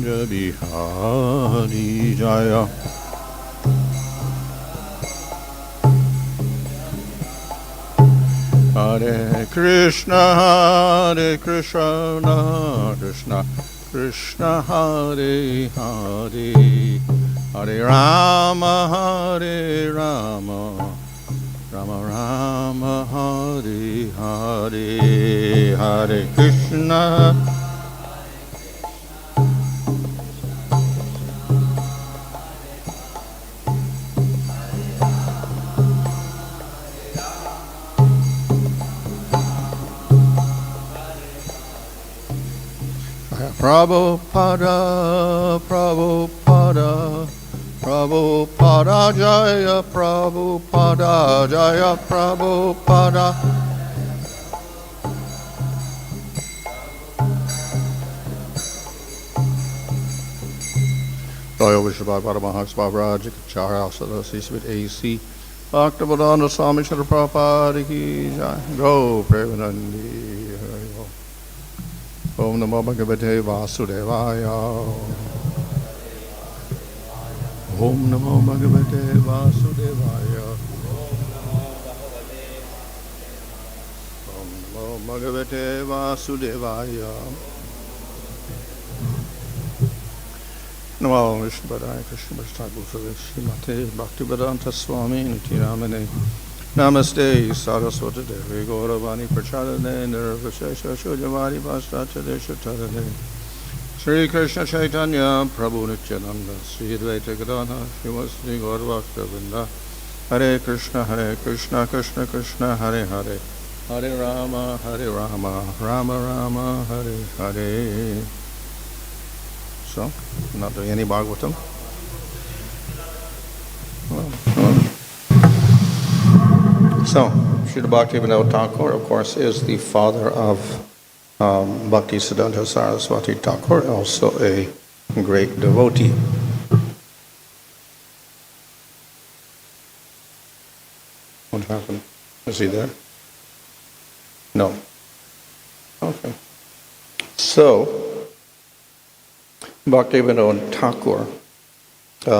Kunja Bihari Jaya. Hare Krishna, Krishna Krishna, Hare Hare, Hare Rama, Rama Rama, Hare Hare, Hare Krishna. Prabhupada, Prabhupada, Prabhupada Jaya, Prabhupada Jaya, Prabhupada. Jaya Vishwabhai Paramahans Bhavaraj, Chara Sadasi Smith AC, Bhakti Vinod Swami Srila Prabhupada Ki Jai, Go Premanandi. Om Namo Bhagavate Vasudevaya. Om Namo Bhagavate Vasudevaya. Om Namo Bhagavate Vasudevaya. Namo Vishnu Padaya Krishna Bhakti Srimate Bhakti Vinod Swami Nityanamane. Namaste Saraswati Devi Gauravani Prachadane Nirvashesha Shujavari Vastacha Deshatarane Sri Krishna Chaitanya Prabhu Nityananda Sri Advaita Gadadhara Srimati Gaurabhakta Vrinda Hare Krishna Krishna Krishna Hare Hare Hare Rama Rama Rama Hare Hare. So, not doing any Bhagavatam. So, Srila Bhakti Vinod Thakur, of course, is the father of Bhakti Siddhanta Saraswati Thakur, also a great devotee. What happened? Is he there? No. Okay. So, Bhakti Vinod Thakur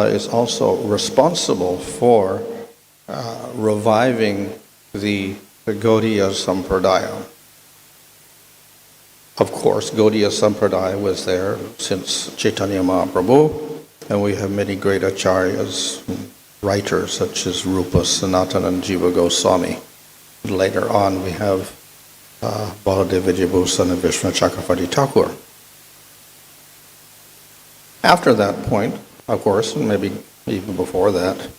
is also responsible for reviving the Gaudiya Sampradaya. Of course, Gaudiya Sampradaya was there since Chaitanya Mahaprabhu, and we have many great acharyas, writers such as Rupa Sanatana and Jiva Goswami. Later on, we have Baladeva Vijayabhusan and Vishnu Chakravarti Thakur. After that point, of course, maybe even before that,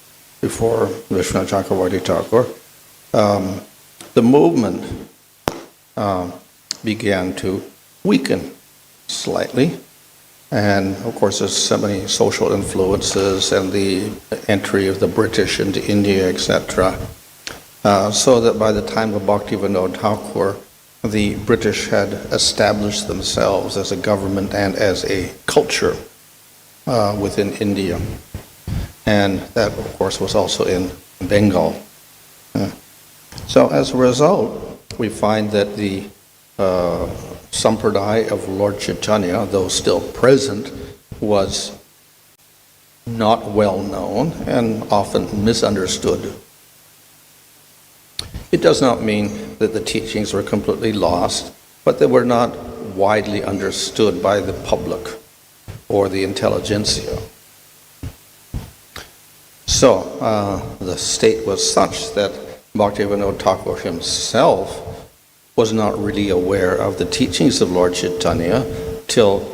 before Vishnu Chakravarti Thakur, the movement began to weaken slightly. And of course, there's so many social influences and the entry of the British into India, etc. So that by the time of Bhakti Vinod Thakur, the British had established themselves as a government and as a culture within India. And that, of course, was also in Bengal. So as a result, we find that the Sampradaya of Lord Chaitanya, though still present, was not well known and often misunderstood. It does not mean that the teachings were completely lost, but they were not widely understood by the public or the intelligentsia. So the state was such that Bhakti Vinod Thakur himself was not really aware of the teachings of Lord Chaitanya till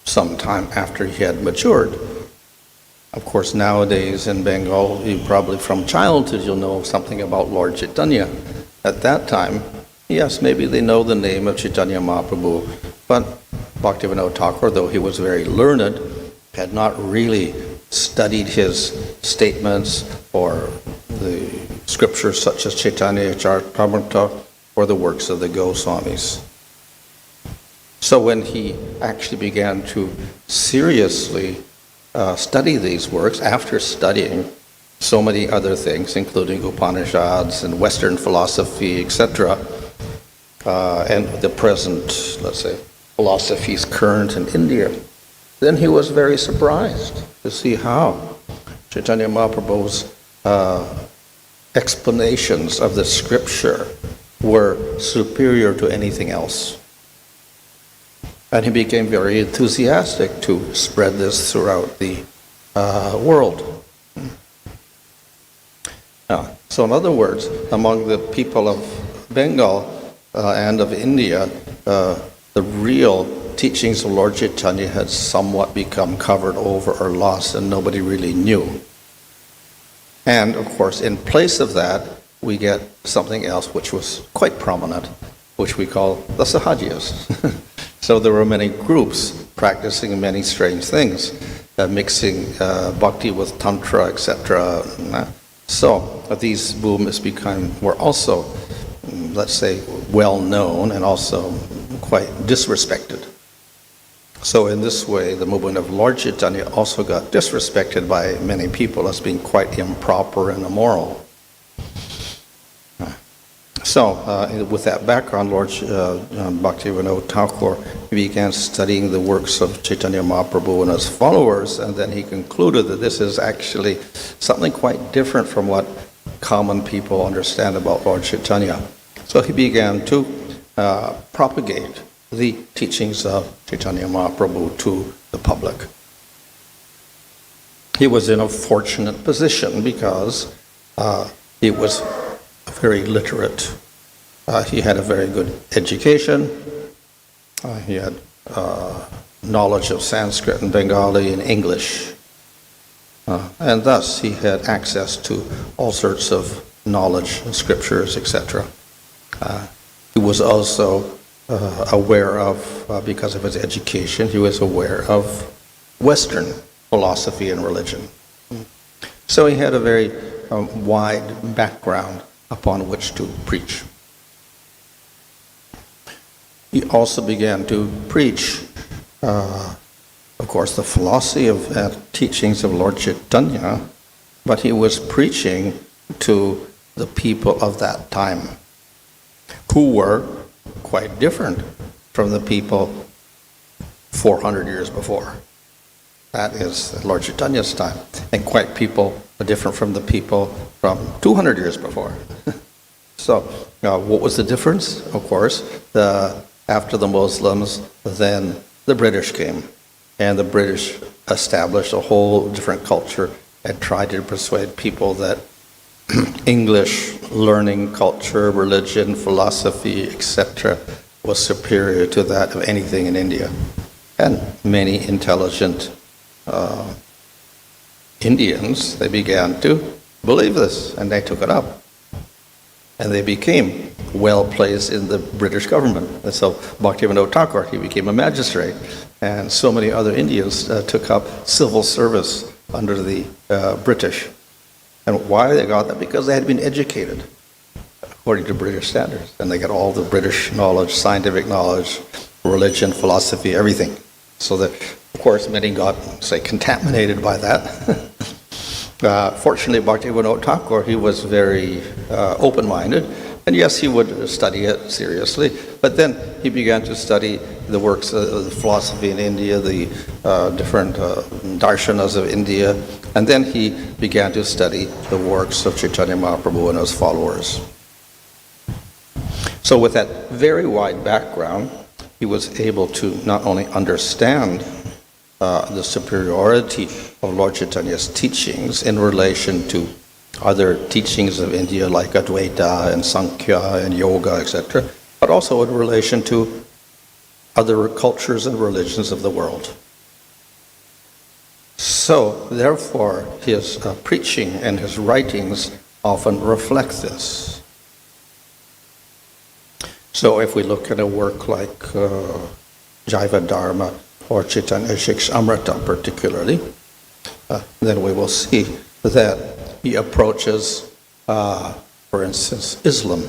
some time after he had matured. Of course, nowadays in Bengal, you probably from childhood you'll know something about Lord Chaitanya. At that time, yes, maybe they know the name of Chaitanya Mahaprabhu, but Bhakti Vinod Thakur, though he was very learned, had not really studied his statements or the scriptures such as Chaitanya Charitamrita or the works of the Goswamis. So when he actually began to seriously study these works, after studying so many other things, including Upanishads and Western philosophy, etc., and the present, let's say, philosophies current in India, then he was very surprised to see how Chaitanya Mahaprabhu's explanations of the scripture were superior to anything else. And he became very enthusiastic to spread this throughout the world. So in other words, among the people of Bengal and of India, the real teachings of Lord Chaitanya had somewhat become covered over or lost, and nobody really knew. And of course, in place of that, we get something else which was quite prominent, which we call the Sahajas. So there were many groups practicing many strange things, mixing bhakti with tantra, etc. So these movements were also, let's say, well known and also quite disrespected. So in this way, the movement of Lord Chaitanya also got disrespected by many people as being quite improper and immoral. So with that background, Lord Bhakti Vinod Thakur began studying the works of Chaitanya Mahaprabhu and his followers, and then he concluded that this is actually something quite different from what common people understand about Lord Chaitanya. So he began to propagate the teachings of Chaitanya Mahaprabhu to the public. He was in a fortunate position because he was very literate. He had a very good education. He had knowledge of Sanskrit and Bengali and English. And thus he had access to all sorts of knowledge, scriptures, etc. He was also aware of, because of his education, he was aware of Western philosophy and religion. So he had a very wide background upon which to preach. He also began to preach, of course, the philosophy of teachings of Lord Chaitanya, but he was preaching to the people of that time, who were quite different from the people 400 years before. That is Lord Chaitanya's time, and quite different from the people from 200 years before. So what was the difference? Of course, after the Muslims, then the British came, and the British established a whole different culture and tried to persuade people that English learning, culture, religion, philosophy, etc. was superior to that of anything in India. And many intelligent Indians, they began to believe this, and they took it up. And they became well placed in the British government. And so Bhakti Vinod Thakur, he became a magistrate, and so many other Indians took up civil service under the British. And why they got that? Because they had been educated according to British standards, and they got all the British knowledge, scientific knowledge, religion, philosophy, everything. So that, of course, many got, say, contaminated by that. Fortunately, Bhakti Vinod Thakur, he was very open-minded, and yes, he would study it seriously, but then he began to study the works of the philosophy in India, the different darshanas of India, and then he began to study the works of Chaitanya Mahaprabhu and his followers. So with that very wide background, he was able to not only understand the superiority of Lord Chaitanya's teachings in relation to other teachings of India like Advaita and Sankhya and Yoga, etc., but also in relation to other cultures and religions of the world. So, therefore, his preaching and his writings often reflect this. So if we look at a work like Jaiva Dharma or Chaitanya Shikshamrita particularly, then we will see that he approaches, for instance, Islam,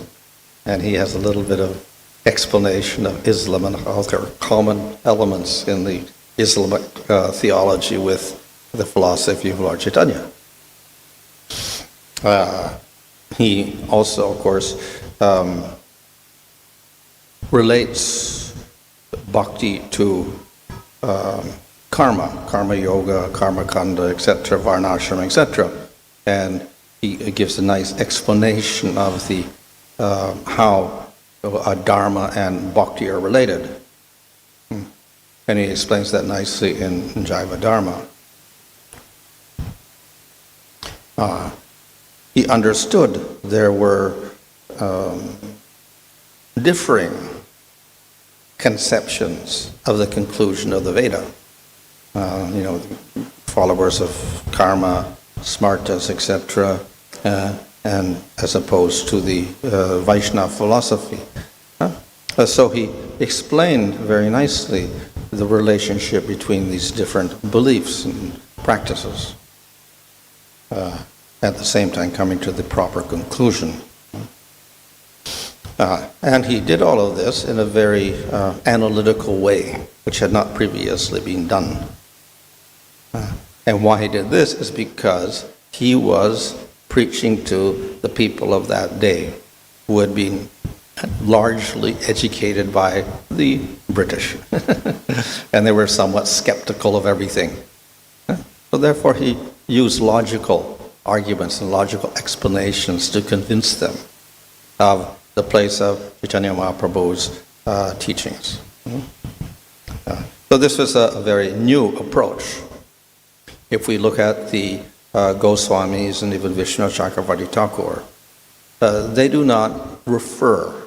and he has a little bit of explanation of Islam and how there are common elements in the Islamic theology with the philosophy of Lord Chaitanya. He also, of course, relates bhakti to karma yoga, karma kanda, etc., varnashram, etc. And he gives a nice explanation of the how dharma and bhakti are related. And he explains that nicely in Jaiva Dharma. He understood there were differing conceptions of the conclusion of the Veda. Followers of karma, smartas, etc., and as opposed to the Vaishnava philosophy. So he explained very nicely the relationship between these different beliefs and practices, at the same time coming to the proper conclusion. And he did all of this in a very analytical way, which had not previously been done. And why he did this is because he was preaching to the people of that day who had been largely educated by the British. And they were somewhat skeptical of everything. So therefore he used logical arguments and logical explanations to convince them of the place of Chaitanya Mahaprabhu's teachings. So this was a very new approach. If we look at the Goswamis and even Vishnu Chakravarti Thakur, they do not refer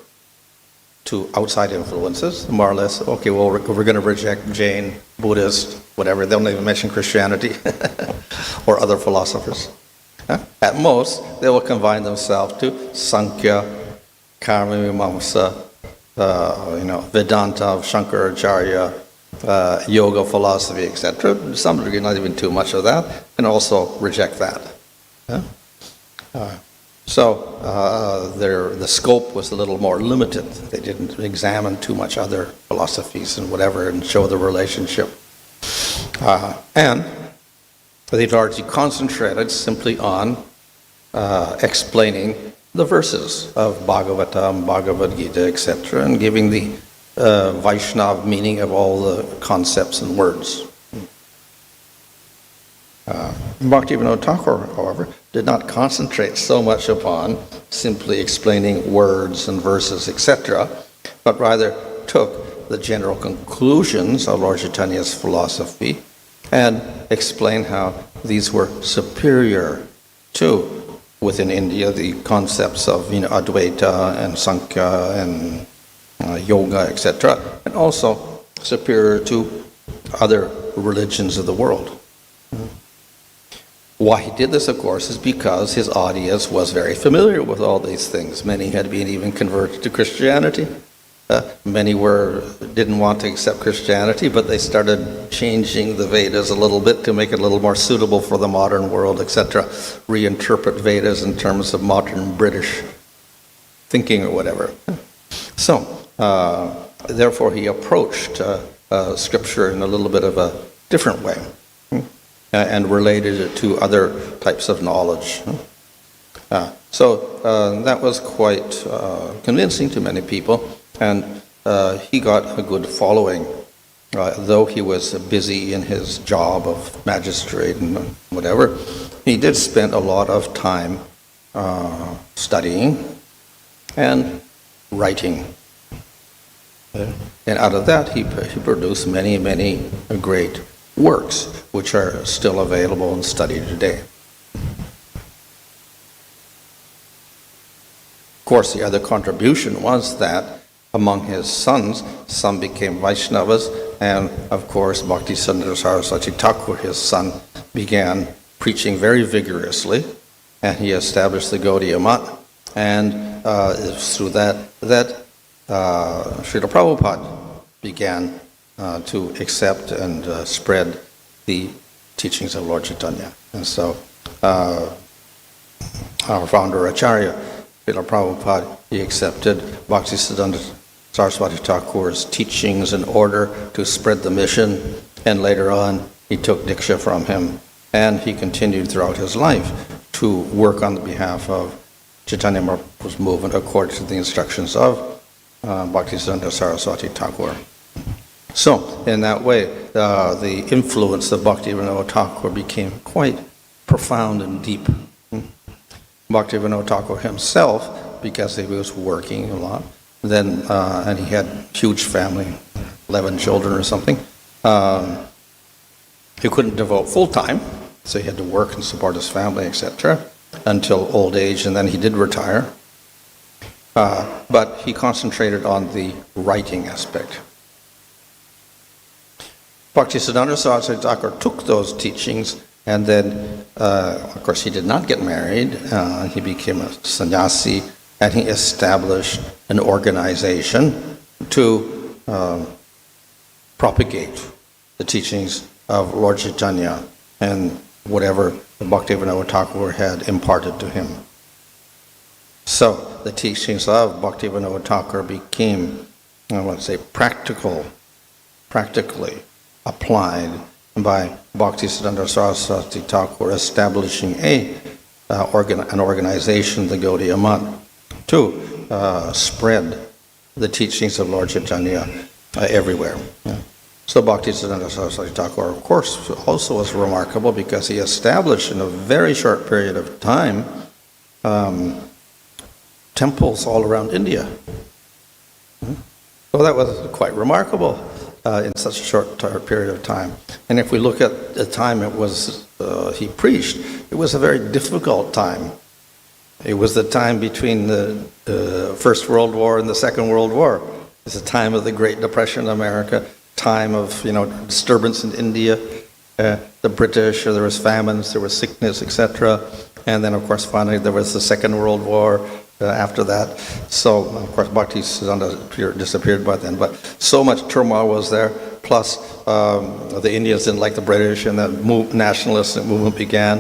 to outside influences, more or less. Okay, well, we're going to reject Jain, Buddhist, whatever. They don't even mention Christianity or other philosophers. At most, they will confine themselves to Sankhya, Karma Mimamsa, Vedanta of Shankaracharya, yoga philosophy, etc. To some degree, not even too much of that, and also reject that. So the scope was a little more limited. They didn't examine too much other philosophies and whatever and show the relationship. And they largely concentrated simply on explaining the verses of Bhagavatam, Bhagavad Gita, etc., and giving the Vaishnava meaning of all the concepts and words. Bhakti Vinod Thakur, however, did not concentrate so much upon simply explaining words and verses, etc., but rather took the general conclusions of Lord Chaitanya's philosophy and explained how these were superior to, within India, the concepts of Advaita and Sankhya and yoga, etc., and also superior to other religions of the world. Why he did this, of course, is because his audience was very familiar with all these things. Many had been even converted to Christianity. Many didn't want to accept Christianity, but they started changing the Vedas a little bit to make it a little more suitable for the modern world, etc. Reinterpret Vedas in terms of modern British thinking or whatever. So, therefore, he approached Scripture in a little bit of a different way. And related it to other types of knowledge. So that was quite convincing to many people, and he got a good following, though he was busy in his job of magistrate and whatever. He did spend a lot of time studying and writing. And out of that, he produced many, many great works, which are still available and studied today. Of course, the other contribution was that among his sons, some became Vaishnavas, and of course, Bhakti Saraswati Thakur, his son, began preaching very vigorously, and he established the Gaudiya Math, and through that Srila Prabhupada began to accept and spread the teachings of Lord Chaitanya. And so our founder Acharya, Srila Prabhupada, he accepted Bhaktisiddhanta Saraswati Thakur's teachings in order to spread the mission, and later on he took Diksha from him, and he continued throughout his life to work on the behalf of Chaitanya Mahaprabhu's movement according to the instructions of Bhaktisiddhanta Saraswati Thakur. So, in that way, the influence of Bhakti Vinod Thakur became quite profound and deep. Bhakti Vinod Thakur himself, because he was working a lot, then and he had a huge family, 11 children or something, he couldn't devote full time, so he had to work and support his family, etc., until old age, and then he did retire. But he concentrated on the writing aspect. Bhaktisiddhanta Saraswati Thakur took those teachings, and then, of course, he did not get married. He became a sannyasi, and he established an organization to propagate the teachings of Lord Chaitanya and whatever Bhakti Vinod Thakur had imparted to him. So the teachings of Bhakti Vinod Thakur became, I want to say, practically applied by Bhaktisiddhanta Saraswati Thakur establishing an organization, the Gaudiya Math, to spread the teachings of Lord Chaitanya everywhere. So Bhaktisiddhanta Saraswati Thakur, of course, also was remarkable because he established in a very short period of time temples all around India. So that was quite remarkable in such a short period of time. And if we look at the time it was he preached, it was a very difficult time. It was the time between the First World War and the Second World War. It's the time of the Great Depression in America, time of disturbance in India, the British, there was famines, there was sickness, etc. And then, of course, finally there was the Second World War after that. So, of course, Bhaktisiddhanta disappeared by then. But so much turmoil was there. Plus, the Indians didn't like the British, and the nationalist movement began.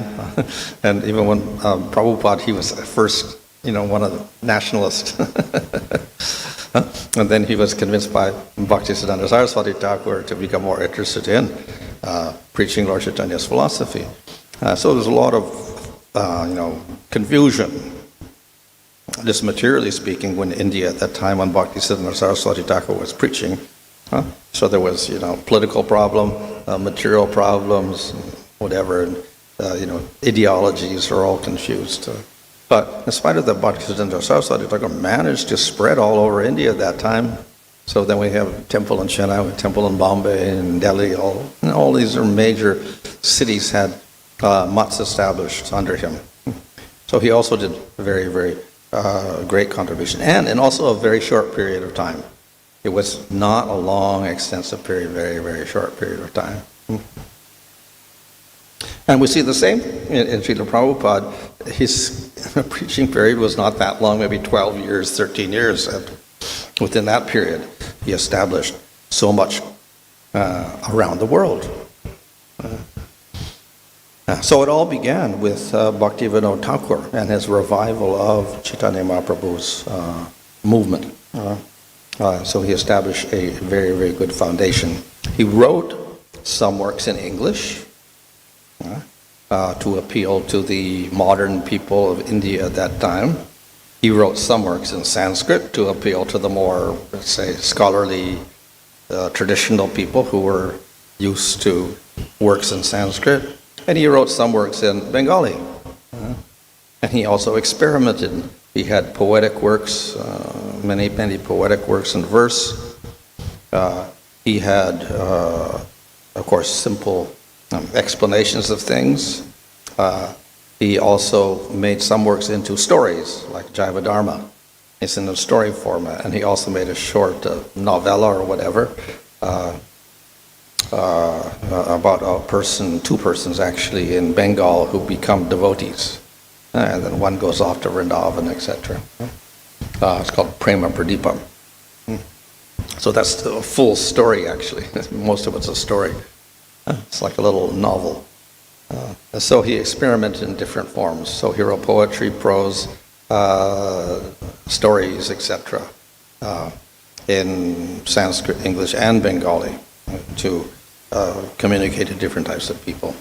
And even when Prabhupada, he was first, one of the nationalists. And then he was convinced by Bhaktisiddhanta Saraswati Thakur to become more interested in preaching Lord Chaitanya's philosophy. So there's a lot of, confusion, just materially speaking, when India at that time when Bhaktisiddhanta Saraswati Thakur was preaching. So there was, political problem, material problems, whatever, and, ideologies are all confused. But in spite of that, Bhaktisiddhanta Saraswati Thakur managed to spread all over India at that time. So then we have a temple in Chennai, a temple in Bombay, and Delhi. All these are major cities had mutts established under him. So he also did a very, very great contribution, and also a very short period of time. It was not a long, extensive period, very, very short period of time. And we see the same in Srila Prabhupada. His preaching period was not that long, maybe 12 years, 13 years. And within that period, he established so much around the world. So it all began with Bhakti Vinod Thakur and his revival of Chaitanya Mahaprabhu's movement. So he established a very, very good foundation. He wrote some works in English to appeal to the modern people of India at that time. He wrote some works in Sanskrit to appeal to the more, let's say, scholarly, traditional people who were used to works in Sanskrit. And he wrote some works in Bengali. And he also experimented. He had poetic works, many, many poetic works in verse. He had, of course, simple explanations of things. He also made some works into stories, like Jaiva Dharma. It's in a story format. And he also made a short novella or whatever about a person, two persons actually, in Bengal who become devotees. And then one goes off to Vrindavan, etc. It's called Prema Pradipam. So that's a full story, actually. Most of it's a story. It's like a little novel. So he experimented in different forms. So he wrote poetry, prose, stories, etc. In Sanskrit, English, and Bengali to communicate to different types of people.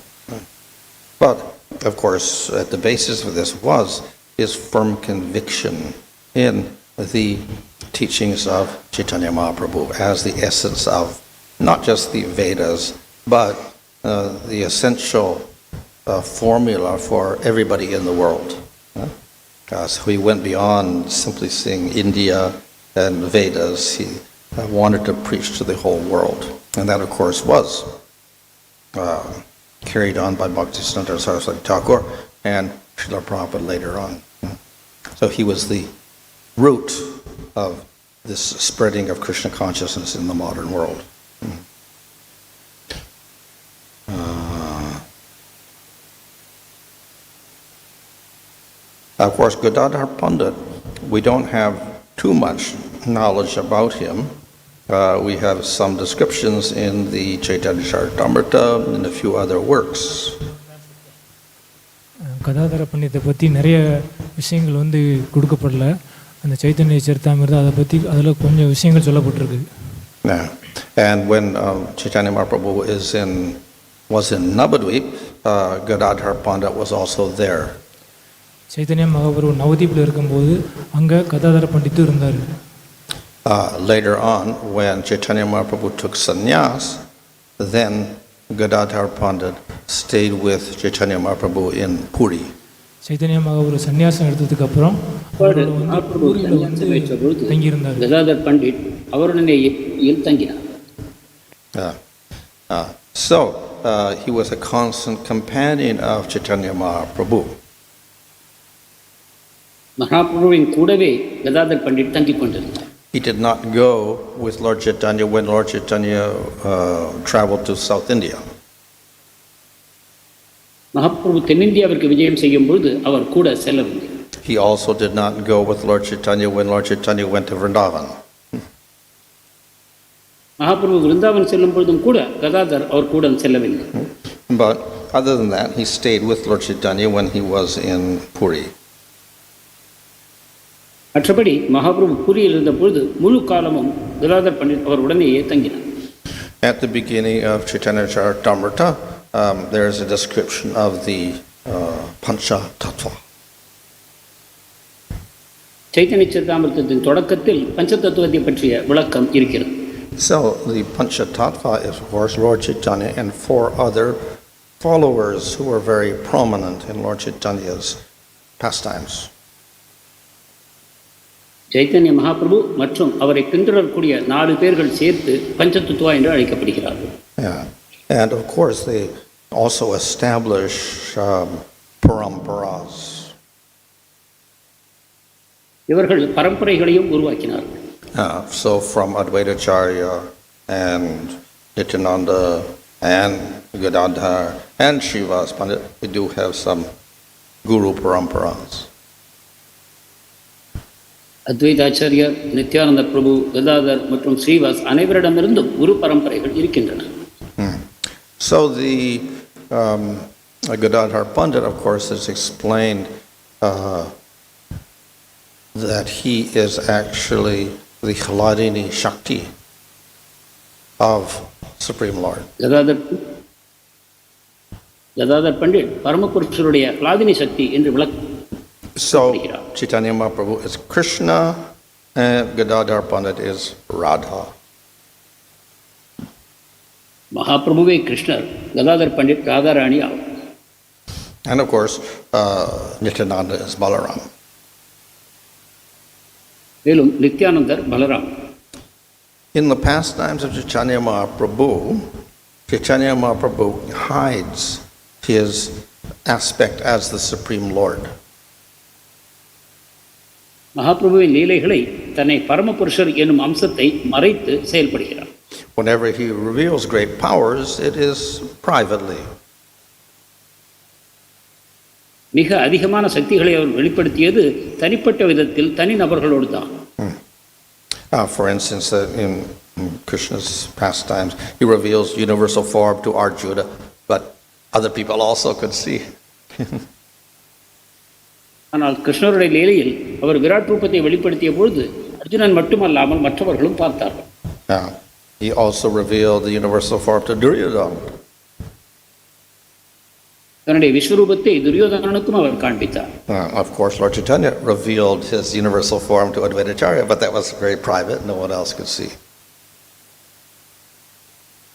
But, of course, at the basis of this was his firm conviction in the teachings of Chaitanya Mahaprabhu as the essence of not just the Vedas, but the essential formula for everybody in the world. So he went beyond simply seeing India and Vedas. He wanted to preach to the whole world. And that, of course, was carried on by Bhakti Vinod Thakur and Srila Prabhupada later on. So he was the root of this spreading of Krishna consciousness in the modern world. Of course, Gadhadhara Pandit, we don't have too much knowledge about him. We have some descriptions in the Chaitanya Charitamrita and a few other works. Gadadhara பண்டித்தை பற்றி நிறைய விஷயங்கள் வந்து கொடுக்கப்படல. அந்த சைத்தன்ய சரிதாமிரதா அதை பற்றி அதில் கொஞ்சம் விஷயங்கள் சொல்லப்பட்டிருக்கு. And when Chaitanya Mahaprabhu was in Navadvip, Gadhadhara Pandit was also there. Chaitanya Mahaprabhu நவதீப்பில் இருக்கும்போது அங்கே கதாதர பண்டித்தும் இருந்தார். Later on, when Chaitanya Mahaprabhu took sannyas, then Gadhadhara Pandit stayed with Chaitanya Mahaprabhu in Puri. Chaitanya Mahaprabhu சன்னியாசம் எடுத்ததுக்கு அப்புறம் பூரியில் வந்து தங்கியிருந்தார். கதாதர் பண்டிட் அவருடனே தங்கினார். So he was a constant companion of Chaitanya Mahaprabhu. மகாபிரபுவின் கூடவே கதாதர் பண்டிட் தங்கிக் கொண்டிருந்தார். He did not go with Lord Chaitanya when Lord Chaitanya traveled to South India. Mahaprabhu தென்னிந்தியாவிற்கு விஜயம் செய்யும் பொழுது அவர் கூட செல்லவில்லை. He also did not go with Lord Chaitanya when Lord Chaitanya went to Vrindavan. Mahaprabhu Vrindavan செல்லும் பொழுதும் கூட கதாதர் அவர் கூட செல்லவில்லை. But other than that, he stayed with Lord Chaitanya when he was in Puri. மற்றபடி மகாபிரபு பூரியில் இருந்த பொழுது முழு காலமும் கதாதர் பண்டிட் அவர் உடனேயே தங்கினார். At the beginning of Chaitanya Charitamrita, there is a description of the Pancha Tattva. Chaitanya சரிதாமிரதத்தின் தொடக்கத்தில் பஞ்ச தத்துவத்தை பற்றிய விளக்கம் இருக்கிறது. So the Pancha Tattva is, of course, Lord Chaitanya and 4 other followers who were very prominent in Lord Chaitanya's pastimes. Chaitanya Mahaprabhu மற்றும் அவரை பின்தொடரக்கூடிய 4 பேர்கள் சேர்த்து பஞ்சதத்துவா என்று அழைக்கப்படுகிறார்கள். And of course they also establish paramparas. இவர்கள் பரம்பரைகளையும் உருவாக்கினார்கள். So from Advaitacharya and Nityananda and Gadadhar and Srivas Pandit, we do have some guru paramparas. அத்வைதாச்சாரியர், Nityananda பிரபு, கதாதர் மற்றும் ஸ்ரீவாஸ் அனைவரிடமிருந்தும் குரு பரம்பரைகள் இருக்கின்றன. So the Gadhadhara Pandit, of course, has explained that he is actually the Hladini Shakti of Supreme Lord. Gadadhar Pandit பரமபுருஷருடைய ஹ்லாதினி சக்தி என்று விளக்க. So Chaitanya Mahaprabhu is Krishna and Gadhadhara Pandit is Radha. மகாபிரபுவே கிருஷ்ணர், கதாதர் பண்டிட் ராதாராணி ஆவார். And of course, Nityananda is Balaram. மேலும் நித்யானந்தர் Balram. In the pastimes of Chaitanya Mahaprabhu hides his aspect as the Supreme Lord. மகாபிரபுவின் லீலைகளை தன்னை பரமபுருஷர் என்னும் அம்சத்தை மறைத்து செயல்படுகிறார். Whenever he reveals great powers, it is privately. மிக அதிகமான சக்திகளை அவர் வெளிப்படுத்தியது தனிப்பட்ட விதத்தில் தனி நபர்களோடு தான். For instance, in Krishna's pastimes, he reveals universal form to Arjuna, but other people also could see. ஆனால் கிருஷ்ணருடைய லீலையில் அவர் விராட் ரூபத்தை வெளிப்படுத்திய பொழுது அர்ஜுனன் மட்டுமல்லாமல் மற்றவர்களும் பார்த்தார்கள். He also revealed the universal form to Duryodhana. தன்னுடைய விஸ்வரூபத்தை துரியோதனனுக்கும் அவர் காண்பித்தார். Of course, Lord Chaitanya revealed his universal form to Advaitacharya, but that was very private, no one else could see.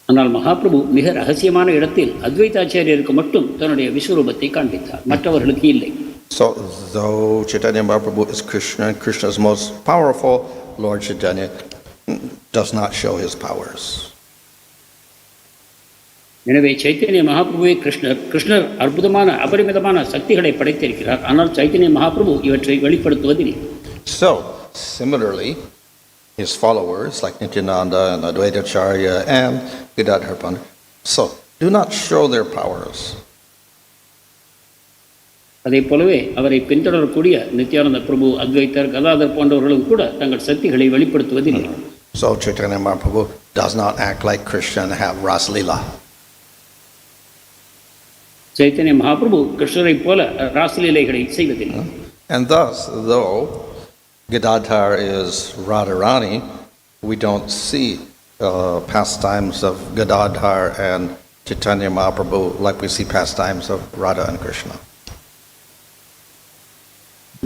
ஆனால் மகாபிரபு மிக ரகசியமான இடத்தில் அத்வைதாச்சாரியருக்கு மட்டும் தன்னுடைய விஸ்வரூபத்தை காண்பித்தார், மற்றவர்களுக்கு இல்லை. So, though Chaitanya Mahaprabhu is Krishna, and Krishna is most powerful, Lord Chaitanya does not show his powers. எனவே சைத்தன்ய மகாபிரபுவே கிருஷ்ணர். கிருஷ்ணர் அற்புதமான அபரிமிதமான சக்திகளை படைத்திருக்கிறார், ஆனால் சைத்தன்ய மகாபிரபு இவற்றை வெளிப்படுத்துவதில்லை. So, similarly, his followers like Nityananda and Advaita Acharya and Gadadhara Pandit, so do not show their powers. அதே போலவே அவரை பின்தொடரக்கூடிய நித்யானந்த பிரபு, அத்வைத்தர், கதாதர் போன்றவர்களும் கூட தங்கள் சக்திகளை வெளிப்படுத்துவதில்லை. So Chaitanya Mahaprabhu does not act like Krishna and have Ras Leela. Chaitanya Mahaprabhu கிருஷ்ணரை போல ராசலீலைகளை செய்வதில்லை. And thus, though Gadadhar is Radharani, we don't see pastimes of Gadadhar and Chaitanya Mahaprabhu like we see pastimes of Radha and Krishna.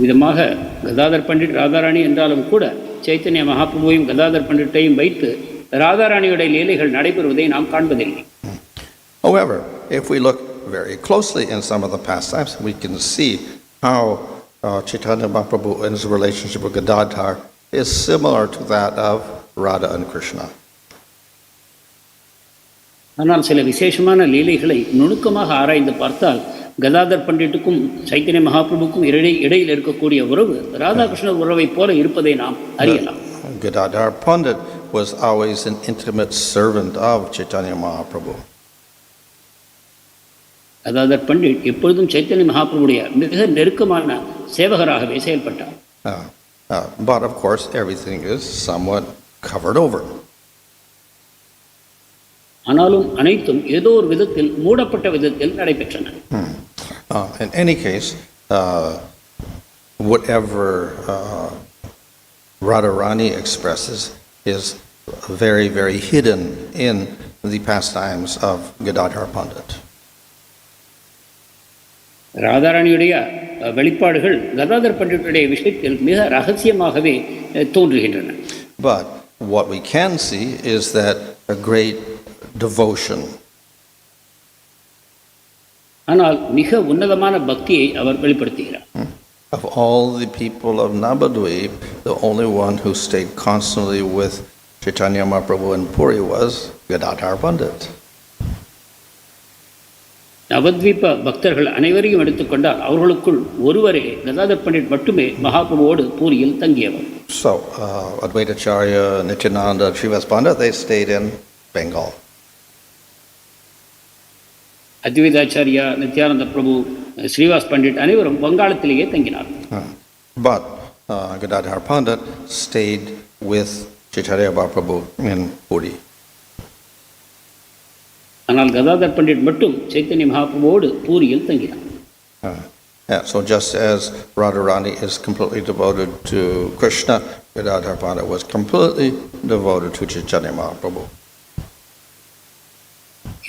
விதமாக கதாதர் பண்டிட் ராதாராணி என்றாலும் கூட சைத்தன்ய மகாபிரபுவையும் கதாதர் பண்டிட்டையும் வைத்து ராதாராணியுடைய லீலைகள் நடைபெறுவதை நாம் காண்பதில்லை. However, if we look very closely in some of the pastimes, we can see how Chaitanya Mahaprabhu in his relationship with Gadadhar is similar to that of Radha and Krishna. ஆனால் சில விசேஷமான லீலைகளை நுணுக்கமாக ஆராய்ந்து பார்த்தால் கதாதர் பண்டிட்டுக்கும் சைத்தன்ய மகாபிரபுக்கும் இடையில் இருக்கக்கூடிய உறவு ராதாகிருஷ்ணர் உறவை போல இருப்பதை நாம் அறியலாம். Gadadhara Pandit was always an intimate servant of Chaitanya Mahaprabhu. Gadadhar Pandit எப்பொழுதும் சைத்தன்ய மகாபிரபுடைய மிக நெருக்கமான சேவகராகவே செயல்பட்டார். But of course everything is somewhat covered over. ஆனாலும் அனைத்தும் ஏதோ ஒரு விதத்தில் மூடப்பட்ட விதத்தில் நடைபெற்றன. In any case, whatever Radharani expresses is very, very hidden in the pastimes of Gadadhara Pandit. ராதாராணியுடைய வெளிப்பாடுகள் கதாதர் பண்டிட்டுடைய விஷயத்தில் மிக ரகசியமாகவே தோன்றுகின்றன. But what we can see is that a great devotion. ஆனால் மிக உன்னதமான பக்தியை அவர் வெளிப்படுத்துகிறார். Of all the people of Navadvip, the only one who stayed constantly with Chaitanya Mahaprabhu in Puri was Gadadhara Pandit. Navadvipa பக்தர்கள் அனைவரையும் எடுத்துக்கொண்டால் அவர்களுக்குள் ஒருவரே கதாதர் பண்டிட் மட்டுமே மகாபிரபுவோடு பூரியில் தங்கியவர். So, Advaita Acharya, Nityananda, Srila Pandit, they stayed in Bengal. Advaitacharya, Nityananda பிரபு, ஸ்ரீவாஸ் பண்டிட் அனைவரும் வங்காளத்திலேயே தங்கினார். But Gadadhara Pandit stayed with Chaitanya Mahaprabhu in Puri. ஆனால் கதாதர் பண்டிட் மட்டும் சைத்தன்ய மகாபிரபுவோடு பூரியில் தங்கினார். So just as Radharani is completely devoted to Krishna, Gadadhara Pandit was completely devoted to Chaitanya Mahaprabhu.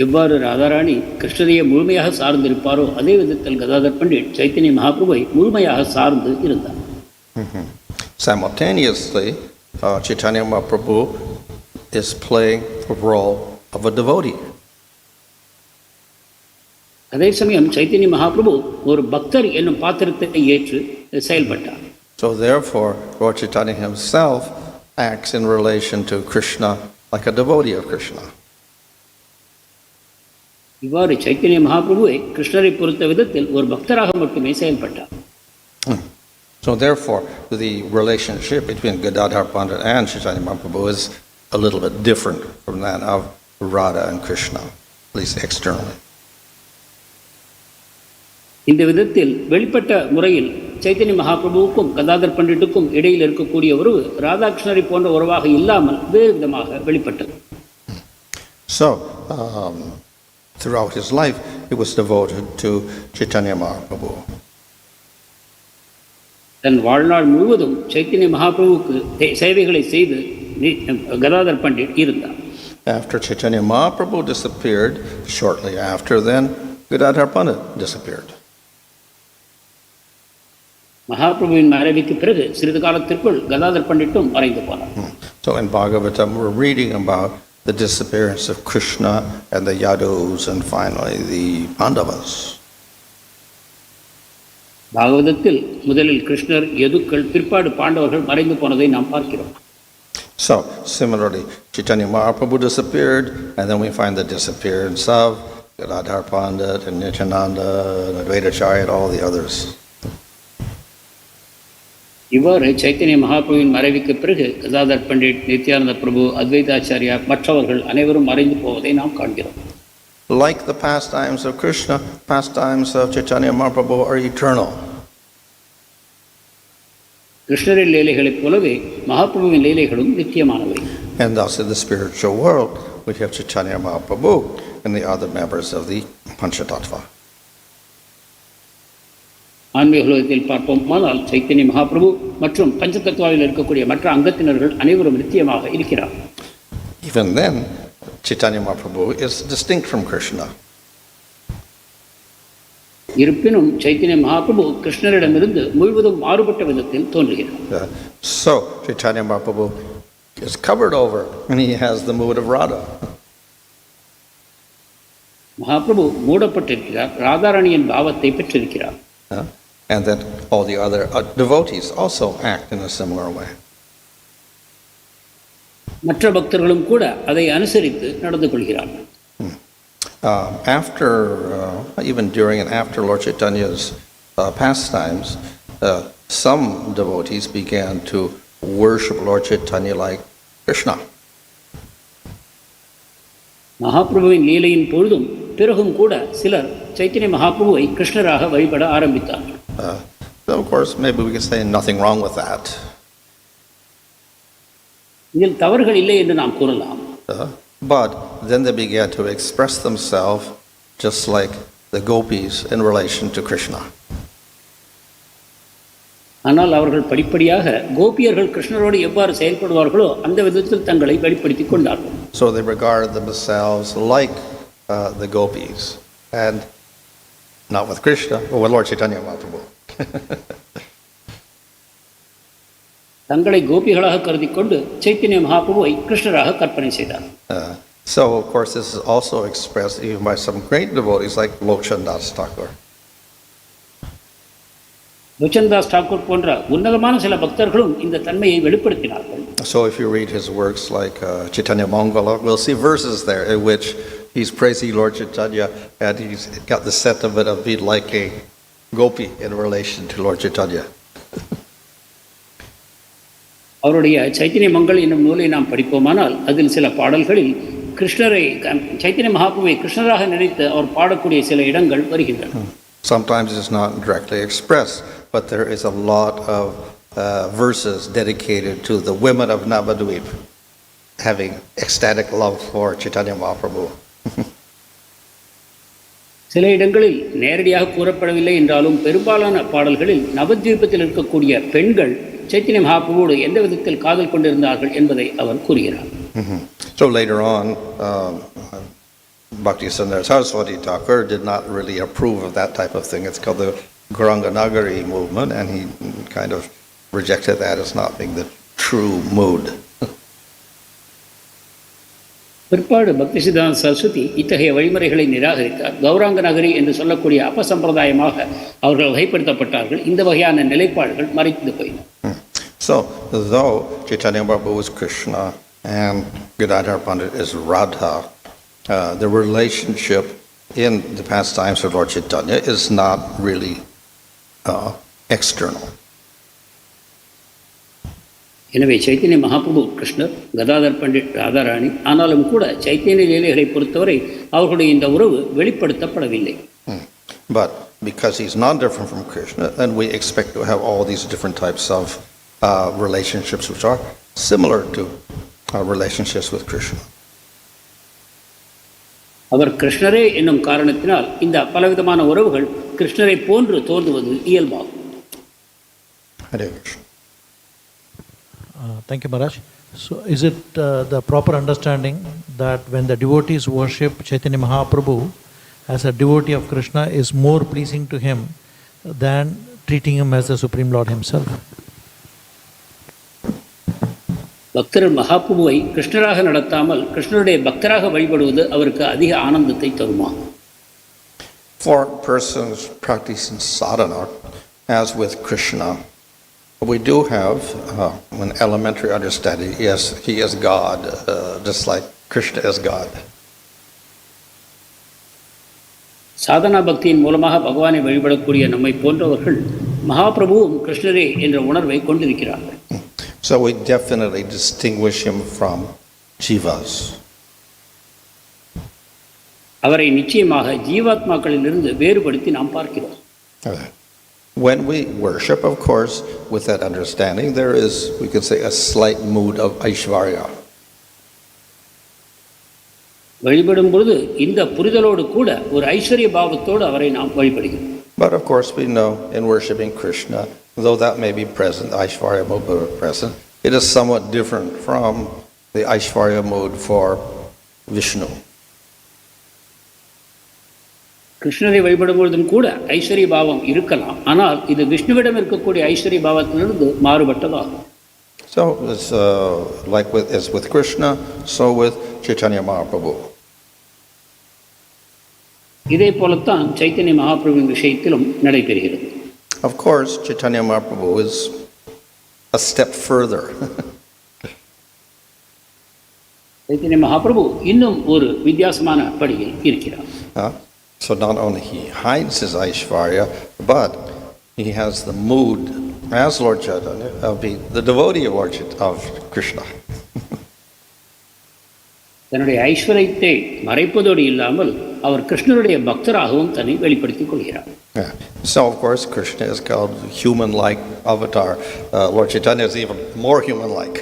எவ்வாறு ராதாராணி கிருஷ்ணரையை முழுமையாக சார்ந்திருப்பாரோ அதே விதத்தில் கதாதர் பண்டிட் சைத்தன்ய மகாபிரபுவை முழுமையாக சார்ந்து இருந்தார். Simultaneously, Chaitanya Mahaprabhu is playing the role of a devotee. அதே சமயம் சைத்தன்ய மகாபிரபு ஒரு பக்தர் என்னும் பாத்திரத்தை ஏற்று செயல்பட்டார். So therefore, Lord Chaitanya himself acts in relation to Krishna like a devotee of Krishna. இவ்வாறு சைத்தன்ய மகாபிரபுவை கிருஷ்ணரை பொறுத்த விதத்தில் ஒரு பக்தராக மட்டுமே செயல்பட்டார். So therefore, the relationship between Gadadhara Pandit and Chaitanya Mahaprabhu is a little bit different from that of Radha and Krishna, at least externally. இந்த விதத்தில் வெளிப்பட்ட முறையில் சைத்தன்ய மகாபிரபுவுக்கும் கதாதர் பண்டிட்டுக்கும் இடையில் இருக்கக்கூடிய உறவு ராதாகிருஷ்ணரை போன்ற உறவாக இல்லாமல் வேறு விதமாக வெளிப்பட்டது. So, throughout his life, he was devoted to Chaitanya Mahaprabhu. தன் வாழ்நாள் முழுவதும் சைத்தன்ய மகாபிரபுவுக்கு சேவைகளை செய்து கதாதர் பண்டிட் இருந்தார். After Chaitanya Mahaprabhu disappeared, shortly after then, Gadadhara Pandit disappeared. மகாபிரபுவின் மறைவுக்கு பிறகு சிறிது காலத்திற்குள் கதாதர் பண்டிட்டும் மறைந்து போனார். So in Bhagavatam, we're reading about the disappearance of Krishna and the Yadus and finally the Pandavas. பாகவதத்தில் முதலில் கிருஷ்ணர், யதுக்கள், பிற்பாடு பாண்டவர்கள் மறைந்து போனதை நாம் பார்க்கிறோம். So, similarly, Chaitanya Mahaprabhu disappeared, and then we find the disappearance of Gadhadhara Pandit and Nityananda and Advaitacharya and all the others. இவ்வாறு சைத்தன்ய மகாபிரபுவின் மறைவுக்கு பிறகு கதாதர் பண்டிட், நித்யானந்த பிரபு, அத்வைதாச்சாரியா மற்றவர்கள் அனைவரும் மறைந்து போவதை நாம் காண்கிறோம். Like the pastimes of Krishna, pastimes of Chaitanya Mahaprabhu are eternal. கிருஷ்ணரின் லீலைகளைப் போலவே மகாபிரபுவின் லீலைகளும் நித்தியமானவை. And thus in the spiritual world, we have Chaitanya Mahaprabhu and the other members of the Panchatattva. ஆன்மீக உலகத்தில் பார்ப்போமானால் சைத்தன்ய மகாபிரபு மற்றும் பஞ்சதத்துவாவில் இருக்கக்கூடிய மற்ற அங்கத்தினர்கள் அனைவரும் நித்தியமாக இருக்கிறார். Even then, Chaitanya Mahaprabhu is distinct from Krishna. இருப்பினும் சைத்தன்ய மகாபிரபு கிருஷ்ணரிடமிருந்து முழுவதும் மாறுபட்ட விதத்தில் தோன்றுகிறார். So, Chaitanya Mahaprabhu is covered over and he has the mood of Radha. Mahaprabhu மூடப்பட்டிருக்கிறார், ராதாராணியின் பாவத்தை பெற்றிருக்கிறார். And that all the other devotees also act in a similar way. மற்ற பக்தர்களும் கூட அதை அனுசரித்து நடந்து கொள்கிறார்கள். Even during and after Lord Chaitanya's pastimes, some devotees began to worship Lord Chaitanya like Krishna. மகாபிரபுவின் லீலையின் பொழுதும் பிறகும் கூட சிலர் சைத்தன்ய மகாபிரபுவை கிருஷ்ணராக வழிபட ஆரம்பித்தார்கள். Of course, maybe we can say nothing wrong with that. இதில் தவறுகள் இல்லை என்று நாம் கூறலாம். But then they began to express themselves just like the gopis in relation to Krishna. ஆனால் அவர்கள் படிப்படியாக கோபியர்கள் கிருஷ்ணரோடு எவ்வாறு செயல்படுவார்களோ அந்த விதத்தில் தங்களை வெளிப்படுத்திக் கொண்டார்கள். So they regarded themselves like the gopis, and not with Krishna, but with Lord Chaitanya Mahaprabhu. தங்களை கோபிகளாக கருதி கொண்டு சைத்தன்ய மகாபிரபுவை கிருஷ்ணராக கற்பனை செய்தார். So of course this is also expressed even by some great devotees like Lochandas Thakur. லோச்சன்தாஸ் Thakur போன்ற உன்னதமான சில பக்தர்களும் இந்த தன்மையை வெளிப்படுத்தினார்கள். So if you read his works like Chaitanya Mangala, we'll see verses there in which he's praising Lord Chaitanya and he's got the sentiment of being like a gopi in relation to Lord Chaitanya. அவருடைய சைத்தன்ய மங்கள் என்னும் நூலை நாம் படிப்போமானால் அதில் சில பாடல்களில் கிருஷ்ணரை, சைத்தன்ய மகாபிரபுவை கிருஷ்ணராக நினைத்து அவர் பாடக்கூடிய சில இடங்கள் வருகின்றன. Sometimes it's not directly expressed, but there is a lot of verses dedicated to the women of Navadvip having ecstatic love for Chaitanya Mahaprabhu. சில இடங்களில் நேரடியாக கூறப்படவில்லை என்றாலும் பெரும்பாலான பாடல்களில் நவத்வீபத்தில் இருக்கக்கூடிய பெண்கள் சைத்தன்ய மகாபிரபுவோடு எந்த விதத்தில் காதல் கொண்டிருந்தார்கள் என்பதை அவர் கூறுகிறார். So later on, Bhakti Vinod Saraswati Thakur did not really approve of that type of thing. It's called the Gauranganagari movement, and he kind of rejected that as not being the true mood. பிற்பாடு பக்தி சித்தாந்த சரஸ்வதி இத்தகைய வழிமுறைகளை நிராகரித்தார். கௌராங்க நகரி என்று சொல்லக்கூடிய அபசம்பிரதாயமாக அவர்கள் வகைப்படுத்தப்பட்டார்கள். இந்த வகையான நிலைப்பாடுகள் மறைந்து போயின. So, though Chaitanya Mahaprabhu is Krishna and Gadhadhara Pandit is Radha, the relationship in the pastimes of Lord Chaitanya is not really external. எனவே சைத்தன்ய மகாபிரபு கிருஷ்ணர், கதாதர் பண்டிட் ராதாராணி. ஆனாலும் கூட சைத்தன்ய லீலைகளை பொறுத்தவரை அவர்களுடைய இந்த உறவு வெளிப்படுத்தப்படவில்லை. But because he's not different from Krishna, then we expect to have all these different types of relationships which are similar to relationships with Krishna. அவர் கிருஷ்ணரே என்னும் காரணத்தினால் இந்த பலவிதமான உறவுகள் கிருஷ்ணரை போன்று தோன்றுவது இயல்பாகும். Hare Krishna. Thank you, Maharaj. So, is it the proper understanding that when the devotees worship Chaitanya Mahaprabhu as a devotee of Krishna is more pleasing to him than treating him as the Supreme Lord himself? பக்தர் மகாபிரபுவை கிருஷ்ணராக நடத்தாமல் கிருஷ்ணருடைய பக்தராக வழிபடுவது அவருக்கு அதிக ஆனந்தத்தை தருமா? For persons practicing sadhana, as with Krishna, we do have an elementary understanding. Yes, he is God, just like Krishna is God. Sadhana பக்தியின் மூலமாக பகவானை வழிபடக்கூடிய நம்மை போன்றவர்கள் மகாபிரபுவும் கிருஷ்ணரே என்ற உணர்வை கொண்டிருக்கிறார்கள். So we definitely distinguish him from jivas. அவரை நிச்சயமாக ஜீவாத்மாக்களிலிருந்து வேறுபடுத்தி நாம் பார்க்கிறோம். When we worship, of course, with that understanding, there is, we could say, a slight mood of Aishvarya. வழிபடும் பொழுது இந்த புரிதலோடு கூட ஒரு ஐஸ்வர்ய பாவத்தோடு அவரை நாம் வழிபடுகிறோம். But of course, we know in worshiping Krishna, though that may be present, Aishvarya mood may be present, it is somewhat different from the Aishvarya mood for Vishnu. கிருஷ்ணரை வழிபடும் பொழுதும் கூட ஐஸ்வர்ய பாவம் இருக்கலாம், ஆனால் இது விஷ்ணுவிடம் இருக்கக்கூடிய ஐஸ்வர்ய பாவத்திலிருந்து மாறுபட்டதாகும். So it's like as with Krishna, so with Chaitanya Mahaprabhu. இதே போலத்தான் சைத்தன்ய மகாபிரபுவின் விஷயத்திலும் நடைபெறுகிறது. Of course, Chaitanya Mahaprabhu is a step further. Chaitanya Mahaprabhu இன்னும் ஒரு வித்தியாசமான படியில் இருக்கிறார். So not only he hides his Aishvarya, but he has the mood as Lord Chaitanya of being the devotee of Lord of Krishna. தன்னுடைய ஐஸ்வர்யத்தை மறைப்பதோடு இல்லாமல் அவர் கிருஷ்ணருடைய பக்தராகவும் தன்னை வெளிப்படுத்திக் கொள்கிறார். So of course Krishna is called human-like avatar. Lord Chaitanya is even more human-like.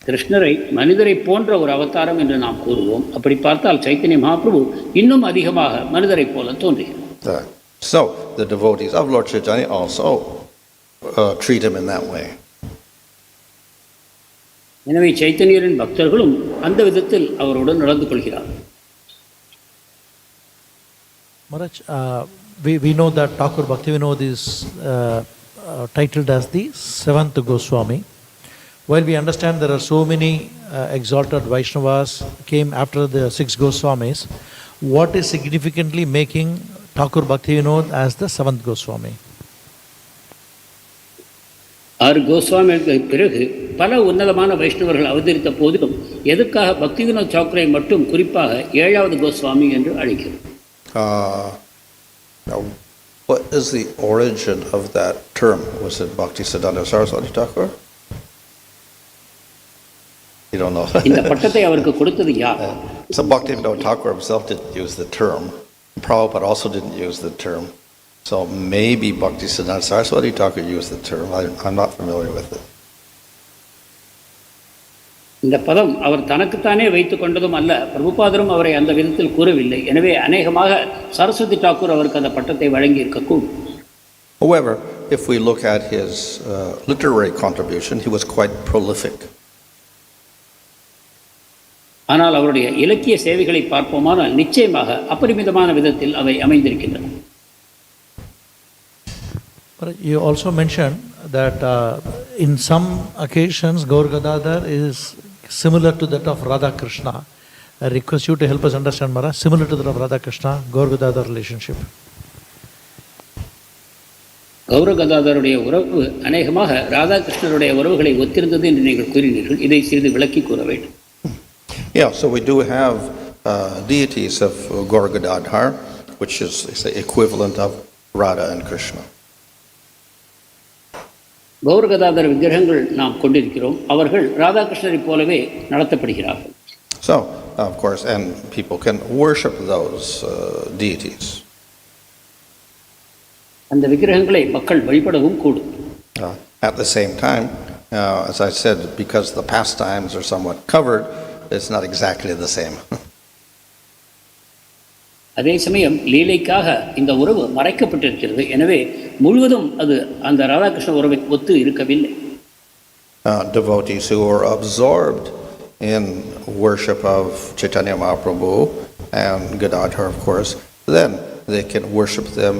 கிருஷ்ணரை மனிதரை போன்ற ஒரு அவதாரம் என்று நாம் கூறுவோம். அப்படி பார்த்தால் சைத்தன்ய மகாபிரபு இன்னும் அதிகமாக மனிதரை போல தோன்றுகிறார். So the devotees of Lord Chaitanya also treat him in that way. எனவே சைத்தன்யரின் பக்தர்களும் அந்த விதத்தில் அவருடன் நடந்து கொள்கிறார்கள். Maharaj, we know that Thakur Bhakti Vinod is titled as the seventh Goswami. While we understand there are so many exalted Vaishnavas came after the six Goswamis, what is significantly making Thakur Bhakti Vinod as the seventh Goswami? 6 கோஸ்வாமிகளுக்கு பிறகு பல உன்னதமான வைஷ்ணவர்கள் அவதரித்த போதிலும் எதுக்காக பக்தி வினோத் தாக்கூரை மட்டும் குறிப்பாக 7வது கோஸ்வாமி என்று அழைக்கிறோம்? Now, what is the origin of that term? Was it Bhakti Siddhanta Saraswati Thakur? You don't know. இந்த பட்டத்தை அவருக்கு கொடுத்தது யார்? So Bhakti Vinod Thakur himself didn't use the term. Prabhupada also didn't use the term. So maybe Bhakti Siddhanta Saraswati Thakur used the term. I'm not familiar with it. இந்த பதம் அவர் தனக்குத்தானே வைத்துக் கொண்டதும் அல்ல, பிரபுபாதரும் அவரை அந்த விதத்தில் கூறவில்லை. எனவே அநேகமாக சரஸ்வதி தாக்கூர் அவருக்கு அந்த பட்டத்தை வழங்கி இருக்கக்கூடும். However, if we look at his literary contribution, he was quite prolific. ஆனால் அவருடைய இலக்கிய சேவைகளை பார்ப்போமானால் நிச்சயமாக அப்பரிமிதமான விதத்தில் அவை அமைந்திருக்கின்றன. You also mentioned that in some occasions Gaur Gadhadhar is similar to that of Radha Krishna. I request you to help us understand, Maharaj, similar to that of Radha Krishna, Gaur Gadhadhar relationship. Gaura கதாதருடைய உறவு அநேகமாக ராதாகிருஷ்ணருடைய உறவுகளை ஒத்திருந்தது என்று நீங்கள் கூறினீர்கள். இதை சிறிது விளக்கி கூற வேண்டும். Yeah, so we do have deities of Gaur Gadhadhar, which is the equivalent of Radha and Krishna. Gaura Gadadhara விக்கிரகங்கள் நாம் கொண்டிருக்கிறோம். அவர்கள் ராதாகிருஷ்ணரை போலவே நடத்தப்படுகிறார்கள். So, of course, and people can worship those deities. அந்த விக்கிரகங்களை மக்கள் வழிபடவும் கூடும். At the same time, as I said, because the pastimes are somewhat covered, it's not exactly the same. அதே சமயம் லீலைக்காக இந்த உறவு மறைக்கப்பட்டிருக்கிறது. எனவே முழுவதும் அது அந்த ராதாகிருஷ்ண உறவை ஒத்து இருக்கவில்லை. Devotees who are absorbed in worship of Chaitanya Mahaprabhu and Gadadhar, of course, then they can worship them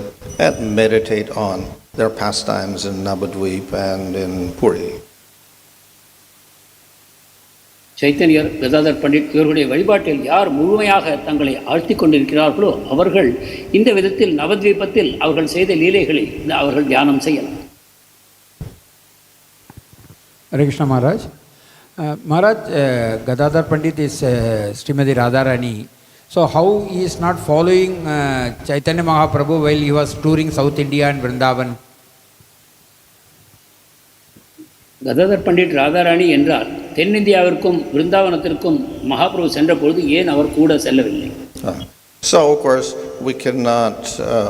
and meditate on their pastimes in Navadvip and in Puri. சைத்தன்யர், Gadadhar Pandit இவர்களுடைய வழிபாட்டில் யார் முழுமையாக தங்களை ஆழ்த்தி கொண்டிருக்கிறார்களோ அவர்கள் இந்த விதத்தில் நவத்வீபத்தில் அவர்கள் செய்த லீலைகளை அவர்கள் தியானம் செய்யலாம். Hare Krishna Maharaj. Maharaj, Gadhadhar Pandit is Srimati Radharani. So how he is not following Chaitanya Mahaprabhu while he was touring South India and Vrindavan? Gadadhar Pandit Radharani என்றால் தென்னிந்தியாவிற்கும் விருந்தாவனத்திற்கும் மகாபிரபு சென்ற பொழுது ஏன் அவர் கூட செல்லவில்லை? So of course we cannot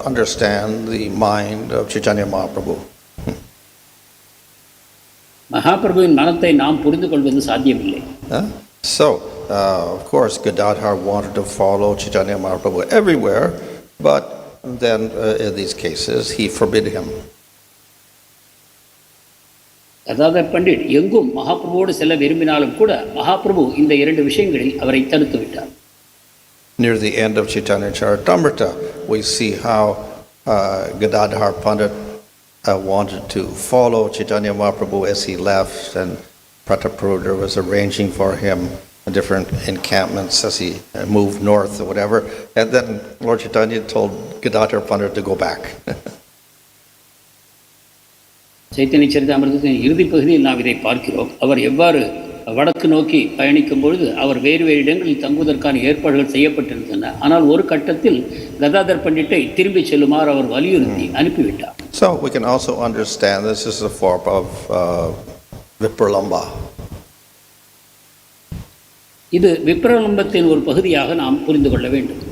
understand the mind of Chaitanya Mahaprabhu. மகாபிரபுவின் மனத்தை நாம் புரிந்து கொள்வது சாத்தியமில்லை. So of course Gadadhar wanted to follow Chaitanya Mahaprabhu everywhere, but then in these cases he forbid him. Gadadhar Pandit எங்கும் மகாபிரபுவோடு செல்ல விரும்பினாலும் கூட மகாபிரபு இந்த இரண்டு விஷயங்களில் அவரை தடுத்து விட்டார். Near the end of Chaitanya Charitamrita, we see how Gadadhar Pandit wanted to follow Chaitanya Mahaprabhu as he left, and Prataprudra was arranging for him different encampments as he moved north or whatever, and then Lord Chaitanya told Gadadhar Pandit to go back. Chaitanya சரிதாமிரதத்தின் இறுதி பகுதியில் நாம் இதை பார்க்கிறோம். அவர் எவ்வாறு வடக்கு நோக்கி பயணிக்கும் பொழுது அவர் வேறு வேறு இடங்களில் தங்குவதற்கான ஏற்பாடுகள் செய்யப்பட்டிருந்தன. ஆனால் ஒரு கட்டத்தில் கதாதர் பண்டிட்டை திரும்பி செல்லுமாறு அவர் வலியுறுத்தி அனுப்பிவிட்டார். So we can also understand this is a form of Vipralamba. இது விப்ரலம்பத்தின் ஒரு பகுதியாக நாம் புரிந்து கொள்ள வேண்டும்.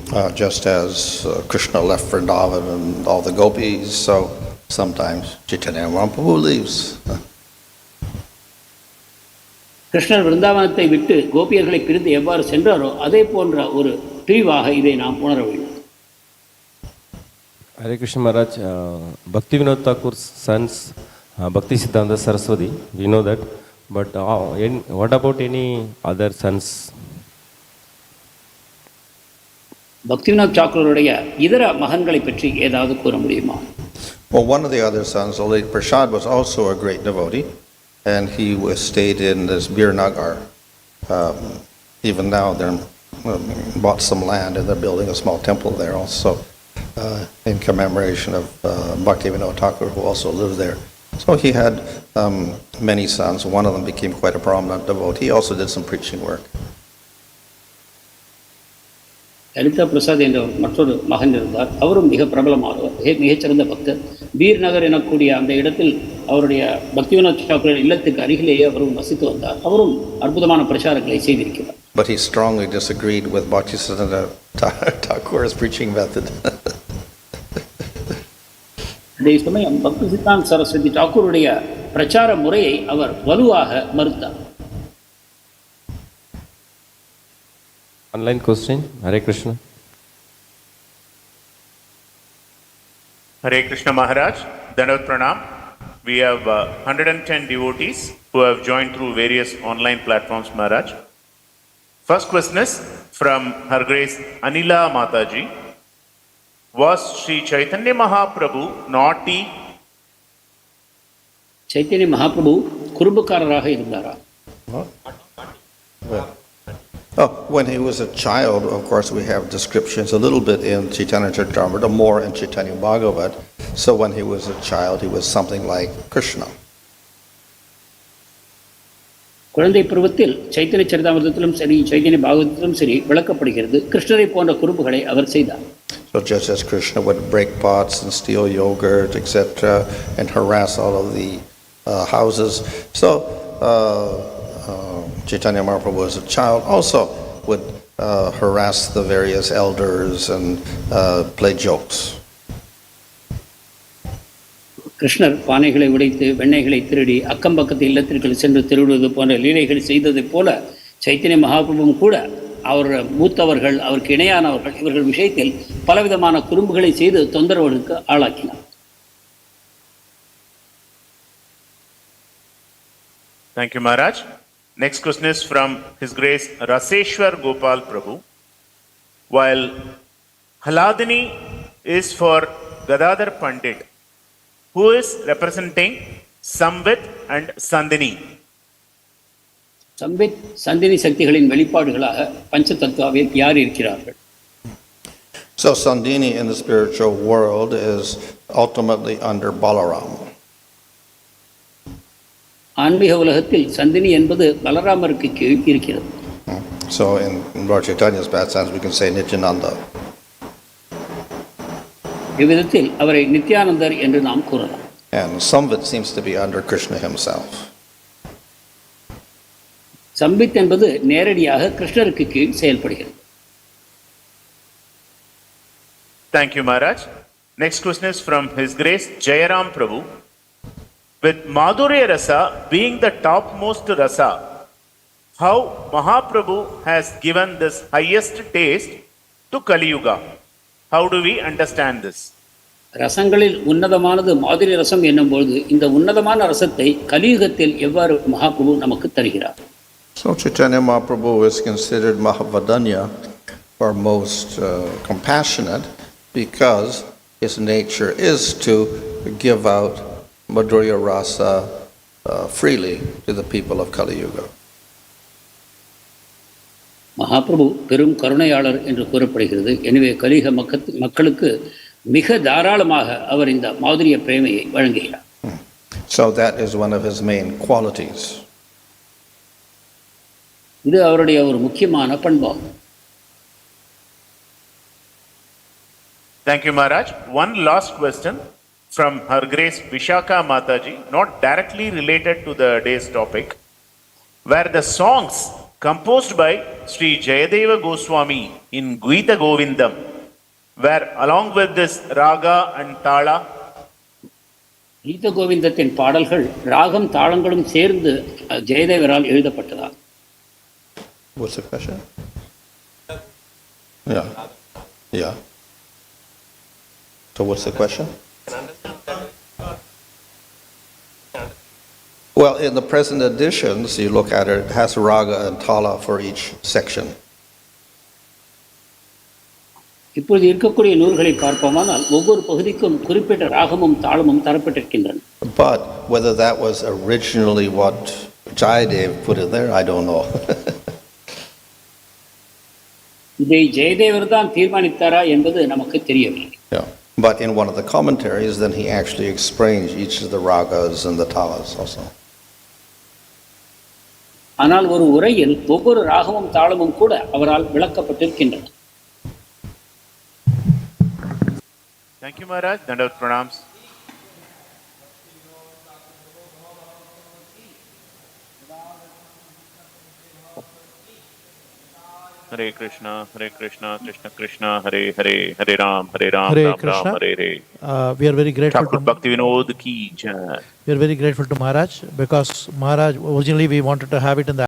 Just as Krishna left Vrindavan and all the gopis, so sometimes Chaitanya Mahaprabhu leaves. கிருஷ்ணர் விருந்தாவனத்தை விட்டு கோபியர்களை பிரிந்து எவ்வாறு சென்றாரோ அதே போன்ற ஒரு பிரிவாக இதை நாம் உணர வேண்டும். Hare Krishna Maharaj, Bhakti Vinod Thakur's sons, Bhakti Siddhanta Saraswati, we know that, but what about any other sons? பக்தி வினோத் தாக்கூருடைய இதர மகன்களை பற்றி ஏதாவது கூற முடியுமா? Well, one of the other sons, Lord Prasad, was also a great devotee, and he stayed in this Birnagar. Even now, they bought some land and they're building a small temple there also, in commemoration of Bhakti Vinod Thakur, who also lived there. So he had many sons. One of them became quite a prominent devotee. He also did some preaching work. Lalitha Prasad என்ற மற்றொரு மகன் இருந்தார். அவரும் மிக பிரபலமானவர், மிகச்சிறந்த பக்தர். Beer நகர் எனக்கூடிய அந்த இடத்தில் அவருடைய பக்தி வினோத் தாக்கூர் இல்லத்துக்கு அருகிலேயே அவரும் வசித்து வந்தார். அவரும் அற்புதமான பிரச்சாரங்களை செய்திருக்கிறார். But he strongly disagreed with Bhakti Vinod Thakur's preaching method. அதே சமயம் பக்தி சித்தாந்த் சரஸ்வதி தாக்கூருடைய பிரச்சார முறையை அவர் வலுவாக மறுத்தார். Online question, Hare Krishna. Hare Krishna Maharaj, Dandavat Pranam. We have 110 devotees who have joined through various online platforms, Maharaj. First question is from Her Grace Anila Mataji. Was Sri Chaitanya Mahaprabhu naughty? Chaitanya Mahaprabhu குறும்புக்காரராக இருந்தாரா? When he was a child, of course, we have descriptions a little bit in Chaitanya Charitamrita, more in Chaitanya Bhagavat. So when he was a child, he was something like Krishna. குழந்தை பருவத்தில் சைத்தன்ய சரிதாமிரதத்திலும் சரி சைத்தன்ய பாகவதத்திலும் சரி விளக்கப்படுகிறது கிருஷ்ணரை போன்ற குறும்புகளை அவர் செய்தார். So just as Krishna would break pots and steal yogurt, etc., and harass all of the houses, so Chaitanya Mahaprabhu as a child also would harass the various elders and play jokes. கிருஷ்ணர் பானைகளை உடைத்து வெண்ணெய்களை திருடி அக்கம் பக்கத்து இல்லத்திற்கு சென்று திருடுவது போன்ற லீலைகளை செய்ததைப் போல சைத்தன்ய மகாபிரபுவும் கூட அவர் மூத்தவர்கள் அவருக்கு இணையானவர்கள் இவர்கள் விஷயத்தில் பலவிதமான குறும்புகளை செய்து தொந்தரவுகளுக்கு ஆளாக்கினார். Thank you, Maharaj. Next question is from His Grace Raseshwar Gopal Prabhu. While Haladini is for Gadadhar Pandit, who is representing Samvit and Sandini? Sambit Chandini சக்திகளின் வெளிப்பாடுகளாக பஞ்சதத்துவாவில் யார் இருக்கிறார்கள்? So Sandini in the spiritual world is ultimately under Balaram. ஆன்மீக உலகத்தில் சந்தினி என்பது பலராமருக்கு கீழ் இருக்கிறது. So in Lord Chaitanya's bad sense, we can say Nityananda. இவ்விதத்தில் அவரை நித்யானந்தர் என்று நாம் கூறலாம். And some of it seems to be under Krishna himself. Sambit என்பது நேரடியாக கிருஷ்ணருக்கு கீழ் செயல்படுகிறது. Thank you, Maharaj. Next question is from His Grace Jayaram Prabhu. With Madhurya Rasa being the topmost rasa, how Mahaprabhu has given this highest taste to Kali Yuga? How do we understand this? ரசங்களில் உன்னதமானது மாதிரி ரசம் என்னும்போது இந்த உன்னதமான ரசத்தை கலியுகத்தில் எவ்வாறு மகாபிரபு நமக்கு தருகிறார்? So Chaitanya Mahaprabhu is considered Mahavadanya, or most compassionate, because his nature is to give out Madhurya Rasa freely to the people of Kali Yuga. Mahaprabhu பெரும் கருணையாளர் என்று கூறப்படுகிறது. எனவே கலியுக மக்களுக்கு மிக தாராளமாக அவர் இந்த மாதுரிய பிரேமையை வழங்குகிறார். So that is one of his main qualities. இது அவருடைய ஒரு முக்கியமான பண்பாகும். Thank you, Maharaj. One last question from Her Grace Vishaka Mataji, not directly related to the day's topic, where the songs composed by Sri Jayadeva Goswami in Gita Govindam were along with this raga and tala. கீத கோவிந்தத்தின் பாடல்கள் ராகம் தாளங்களும் சேர்ந்து ஜெயதேவரால் எழுதப்பட்டதா? What's the question? Yeah. So what's the question? Well, in the present editions, you look at it, it has raga and tala for each section. இப்பொழுது இருக்கக்கூடிய நூல்களை பார்ப்போமானால் ஒவ்வொரு பகுதிக்கும் குறிப்பிட்ட ராகமும் தாளமும் தரப்பட்டிருக்கின்றன. But whether that was originally what Jayadev put in there, I don't know. இதை ஜெயதேவர் தான் தீர்மானித்தாரா என்பது நமக்கு தெரியவில்லை. Yeah. But in one of the commentaries, then he actually explains each of the ragas and the talas also. ஆனால் ஒரு உரையில் ஒவ்வொரு ராகமும் தாளமும் கூட அவரால் விளக்கப்பட்டிருக்கின்றன. Thank you, Maharaj. Dandavat pranams. Hare Krishna, Krishna Krishna, Hare Hare, Hare Ram, Hare Ram Krishna. Ram, Hare Hare. We are very grateful Thakur to Bhakti Vinod ki jai. we are very grateful to Maharaj, because Maharaj originally we wanted to have it in the